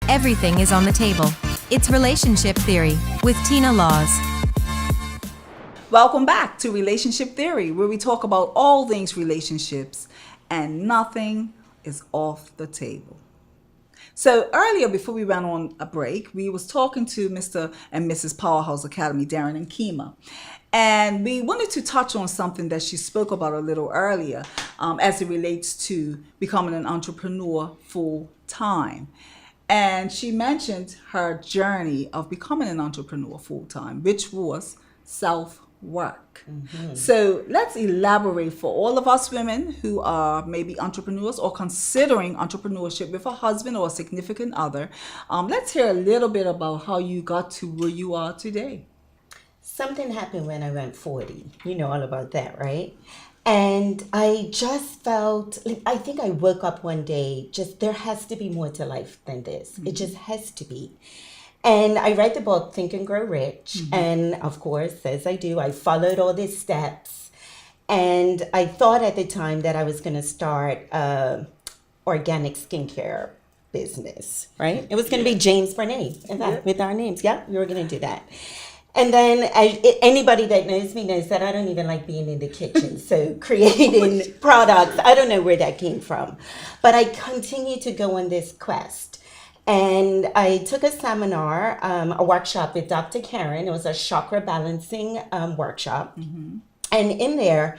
Everything is on the table. It's Relationship Theory with Tina Laws. Welcome back to Relationship Theory, where we talk about all things relationships and nothing is off the table. So earlier, before we went on a break, we was talking to Mr. and Mrs. Powerhouse Academy, Darren and Kima. And we wanted to touch on something that she spoke about a little earlier as it relates to becoming an entrepreneur full time. And she mentioned her journey of becoming an entrepreneur full time, which was self-work. Mm-hmm. So let's elaborate for all of us women who are maybe entrepreneurs or considering entrepreneurship with a husband or a significant other. Let's hear a little bit about how you got to where you are today. Something happened when I went 40. You know all about that, right? And I just felt, I think I woke up one day, just there has to be more to life than this. Mm-hmm. It just has to be. And I read the book, Think and Grow Rich. Mm-hmm. And of course, as I do, I followed all these steps. And I thought at the time that I was going to start organic skincare business, right? It was going to be James Bernay, in fact, with our names. Yeah, we were going to do that. And then anybody that knows me knows that I don't even like being in the kitchen. So creating products, I don't know where that came from. But I continued to go on this quest. And I took a seminar, a workshop with Dr. Karen. It was a chakra balancing workshop. Mm-hmm. And in there,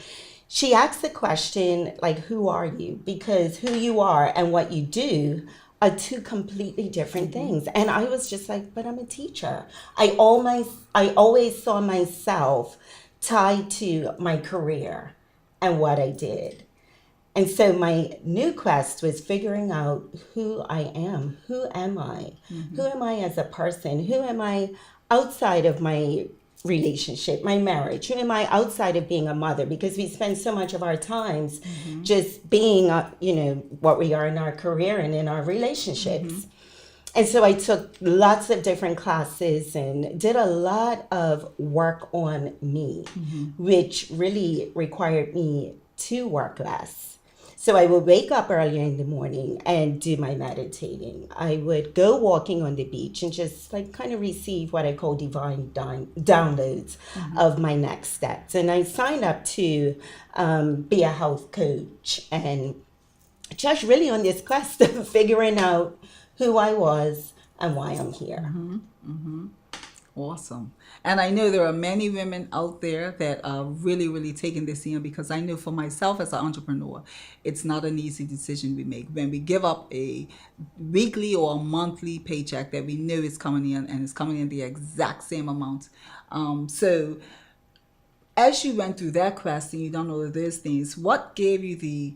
she asked the question, like, who are you? Because who you are and what you do are two completely different things. And I was just like, but I'm a teacher. I always saw myself tied to my career and what I did. And so my new quest was figuring out who I am. Who am I? Mm-hmm. Who am I as a person? Who am I outside of my relationship, my marriage? Who am I outside of being a mother? Because we spend so much of our times just being, what we are in our career and in our relationships. Mm-hmm. And so I took lots of different classes and did a lot of work on me, which really required me to work less. So I would wake up earlier in the morning and do my meditating. I would go walking on the beach and just kind of receive what I call divine downloads of my next steps. And I signed up to be a health coach and just really on this quest of figuring out who I was and why I'm here. Mm-hmm. Mm-hmm. Awesome. And I know there are many women out there that are really, really taking this in, because I know for myself as an entrepreneur, it's not an easy decision we make. When we give up a weekly or a monthly paycheck that we know is coming in, and it's coming in the exact same amount. So as you went through that quest and you done all of those things, what gave you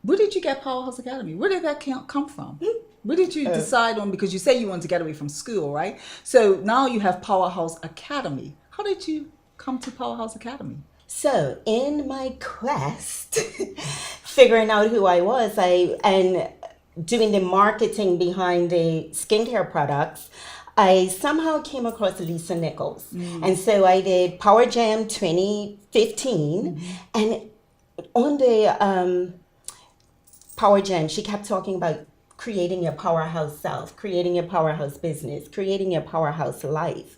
where did you get Powerhouse Academy? Where did that come from? What did you decide on? Because you say you wanted to get away from school, right? So now you have Powerhouse Academy. How did you come to Powerhouse Academy? So in my quest, figuring out who I was, and doing the marketing behind the skincare products, I somehow came across Lisa Nichols. And so I did Power Jam 2015. And on the Power Jam, she kept talking about creating your powerhouse self, creating your powerhouse business, creating your powerhouse life.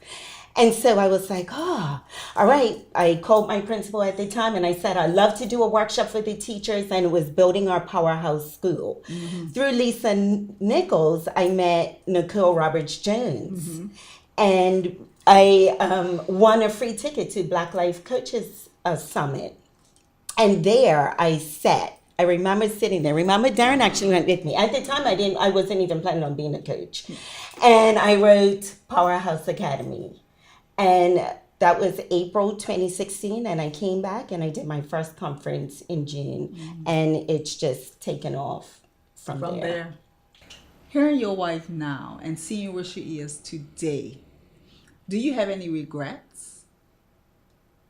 And so I was like, all right. I called my principal at the time and I said, I'd love to do a workshop for the teachers, and it was building our powerhouse school. Mm-hmm. Through Lisa Nichols, I met Nicole Roberts-Jones. And I won a free ticket to Black Life Coaches Summit. And there I sat. I remember sitting there. Remember, Darren actually went with me. At the time, I wasn't even planning on being a coach. And I wrote Powerhouse Academy. And that was April 2016. And I came back and I did my first conference in June. And it's just taken off from there. Hearing your wife now and seeing where she is today, do you have any regrets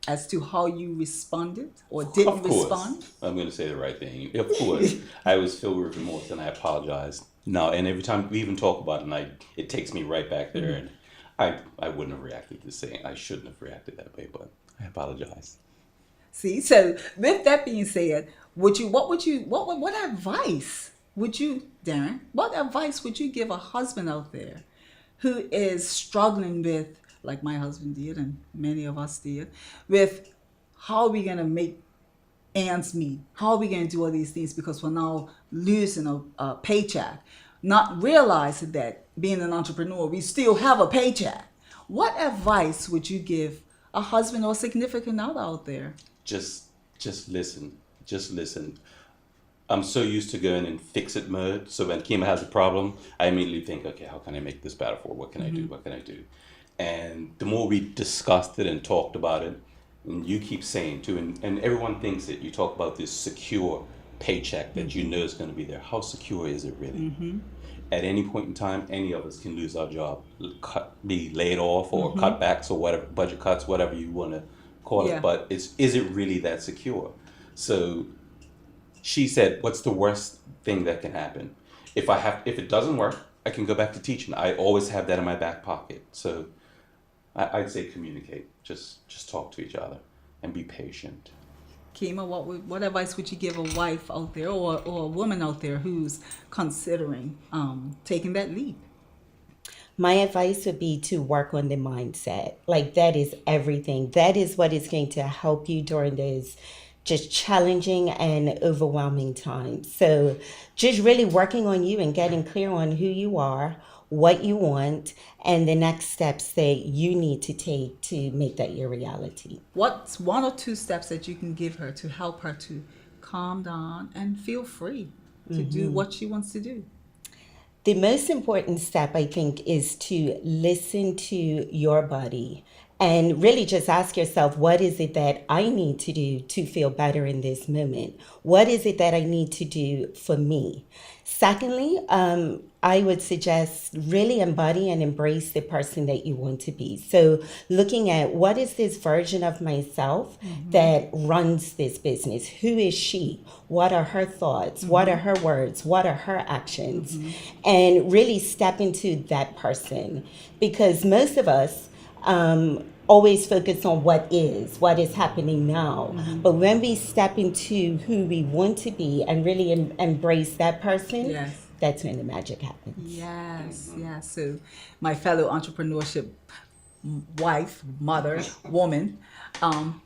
as to how you responded or didn't respond? I'm going to say the right thing. Of course, I was filled with remorse and I apologized. No, and every time we even talk about it, it takes me right back there. And I wouldn't have reacted the same. I shouldn't have reacted that way, but I apologize. See, so with that being said, what advice would you, Darren, what advice would you give a husband out there who is struggling with, like my husband did and many of us did, with how are we going to make ends meet? How are we going to do all these things because we're now losing a paycheck, not realizing that being an entrepreneur, we still have a paycheck. What advice would you give a husband or significant other out there? Just listen. Just listen. I'm so used to going in fix-it mode. So when Kima has a problem, I immediately think, okay, how can I make this better for her? What can I do? What can I do? And the more we discussed it and talked about it, and you keep saying too, and everyone thinks that you talk about this secure paycheck that you know is going to be there. How secure is it really? At any point in time, any of us can lose our job, be laid off or cutbacks or whatever, budget cuts, whatever you want to call it. But is it really that secure? So she said, what's the worst thing that can happen? If it doesn't work, I can go back to teaching. I always have that in my back pocket. So I'd say communicate. Just talk to each other and be patient. Kima, what advice would you give a wife out there or a woman out there who's considering taking that leap? My advice would be to work on the mindset. Like, that is everything. That is what is going to help you during those just challenging and overwhelming times. So just really working on you and getting clear on who you are, what you want, and the next steps that you need to take to make that your reality. What's one or two steps that you can give her to help her to calm down and feel free to do what she wants to do? The most important step, I think, is to listen to your body and really just ask yourself, what is it that I need to do to feel better in this moment? What is it that I need to do for me? Secondly, I would suggest really embody and embrace the person that you want to be. So looking at what is this version of myself that runs this business? Who is she? What are her thoughts? What are her words? What are her actions? And really step into that person, because most of us always focus on what is happening now. But when we step into who we want to be and really embrace that person, that's when the magic happens. Yes. So my fellow entrepreneurship wife, mother, woman,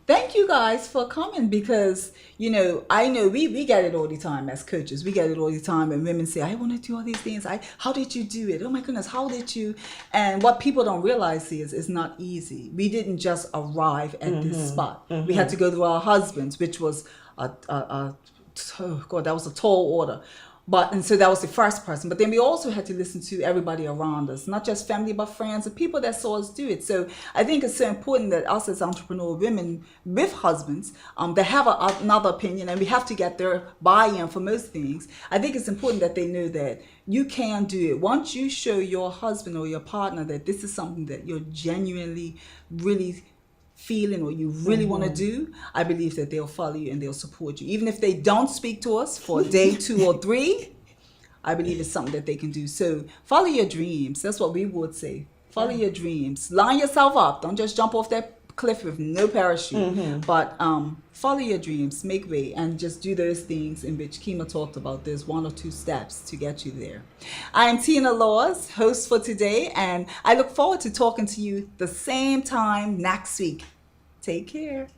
thank you guys for coming, because I know we get it all the time as coaches. We get it all the time, and women say, I want to do all these things. How did you do it? Oh my goodness, how did you? And what people don't realize is it's not easy. We didn't just arrive at this spot. We had to go through our husbands, which was oh God, that was a tall order. And so that was the first person. But then we also had to listen to everybody around us, not just family, but friends and people that saw us do it. So I think it's so important that us as entrepreneur women with husbands that have another opinion, and we have to get their buy-in for most things. I think it's important that they know that you can do it. Once you show your husband or your partner that this is something that you're genuinely, really feeling or you really want to do, I believe that they'll follow you and they'll support you. Even if they don't speak to us for day 2 or 3, I believe it's something that they can do. So follow your dreams. That's what we would say. Follow your dreams. Line yourself up. Don't just jump off that cliff with no parachute. But follow your dreams, make way, and just do those things in which Kima talked about. There's 1 or 2 steps to get you there. I am Tina Laws, host for today, and I look forward to talking to you the same time next week. Take care.